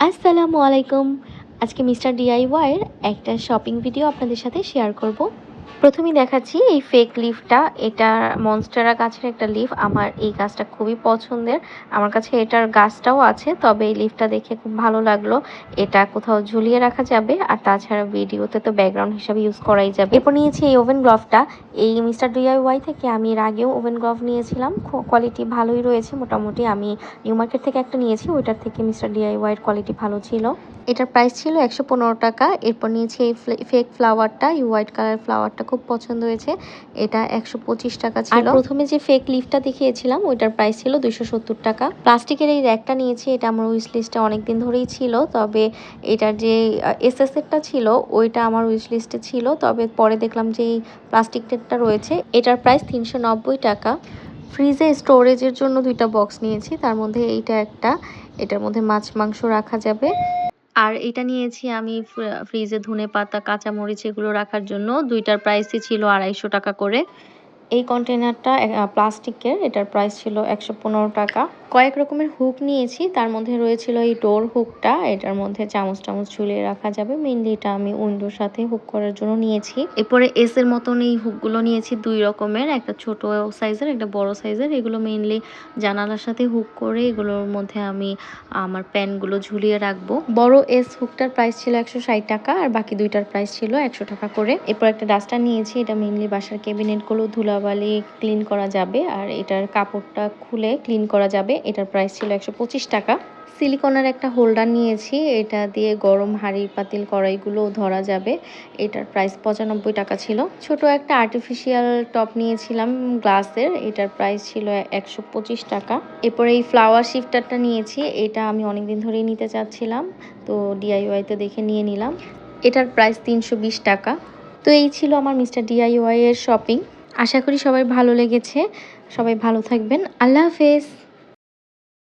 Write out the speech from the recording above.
আসসালামু আলাইকুম। আজকে মিস্টার ডিআইওয়াই এর একটা শপিং ভিডিও আপনাদের সাথে শেয়ার করব। প্রথমেই দেখাচ্ছি এই ফেক লিফটা। এটা মনস্টেরা গাছের একটা লিফ। আমার এই গাছটা খুবই পছন্দের। আমার কাছে এটার গাছটাও আছে, তবে এই লিফটা দেখে খুব ভালো লাগলো। এটা কোথাও ঝুলিয়ে রাখা যাবে, আর তাছাড়া ভিডিওতে তো ব্যাকগ্রাউন্ড হিসাবে ইউজ করাই যাবে। এরপর নিয়েছি এই ওভেন গ্লোভটা। এই মিস্টার ডিআইওয়াই থেকে আমি এর আগেও ওভেন গ্লোভ নিয়েছিলাম, কোয়ালিটি ভালোই রয়েছে মোটামুটি। আমি নিউ মার্কেট থেকে একটা নিয়েছি, ওইটার থেকে মিস্টার ডিআইওয়াই এর কোয়ালিটি ভালো ছিল। এটার প্রাইস ছিল 115 টাকা। এরপর নিয়েছি এই ফেক ফ্লাওয়ারটা, এই হোয়াইট কালার ফ্লাওয়ারটা খুব পছন্দ হয়েছে। এটা 125 টাকা ছিল। আর প্রথমে যে ফেক লিফটা দেখিয়েছিলাম ওইটার প্রাইস ছিল 270 টাকা। প্লাস্টিকের এই র্যাকটা নিয়েছি, এটা আমার উইশ লিস্টে অনেকদিন ধরেই ছিল, তবে এটার যে এসএসএরটা ছিল ওইটা আমার উইশ লিস্টে ছিল, তবে পরে দেখলাম যে এই প্লাস্টিকটা রয়েছে। এটার প্রাইস 390 টাকা। ফ্রিজে স্টোরেজের জন্য দুইটা বক্স নিয়েছি, তার মধ্যে এইটা একটা, এটার মধ্যে মাছ মাংস রাখা যাবে। আর এটা নিয়েছি আমি ফ্রিজে ধনেপাতা, কাঁচামরিচ এগুলো রাখার জন্য। দুইটার প্রাইসই ছিল 250 টাকা করে। এই কন্টেনারটা প্লাস্টিকের, এটার প্রাইস ছিল 115 টাকা। কয়েক রকমের হুক নিয়েছি, তার মধ্যে রয়েছিল এই ডোর হুকটা। এটার মধ্যে চামচ টামচ ঝুলিয়ে রাখা যাবে। মেইনলি এটা আমি উইন্ডোর সাথে হুক করার জন্য নিয়েছি। এরপরে এস এর মতন এই হুকগুলো নিয়েছি দুই রকমের, একটা ছোট সাইজের, একটা বড় সাইজের। এগুলো মেইনলি জানালার সাথে হুক করে এগুলোর মধ্যে আমি আমার প্যানগুলো ঝুলিয়ে রাখবো। বড় এস হুকটার প্রাইস ছিল 160 টাকা, আর বাকি দুইটার প্রাইস ছিল 100 টাকা করে। এরপর একটা ডাস্টার নিয়েছি, এটা মেইনলি বাসার ক্যাবিনেটগুলো ধুলাবালি ক্লিন করা যাবে, আর এটার কাপড়টা খুলে ক্লিন করা যাবে। এটার প্রাইস ছিল 125 টাকা। সিলিকনের একটা হোল্ডার নিয়েছি, এটা দিয়ে গরম হাঁড়ি পাতিল কড়াইগুলো ধরা যাবে। এটার প্রাইস 95 টাকা ছিল। ছোট একটা আর্টিফিশিয়াল টপ নিয়েছিলাম গ্লাসের, এটার প্রাইস ছিল 125 টাকা। এরপরে এই ফ্লাওয়ার শিফটারটা নিয়েছি, এটা আমি অনেকদিন ধরেই নিতে চাচ্ছিলাম, তো ডিআইওয়াইতে দেখে নিয়ে নিলাম। এটার প্রাইস 320 টাকা। তো এই ছিল আমার মিস্টার ডিআইওয়াই এর শপিং। আশা করি সবাই ভালো লেগেছে। সবাই ভালো থাকবেন। আল্লাহ হাফেজ।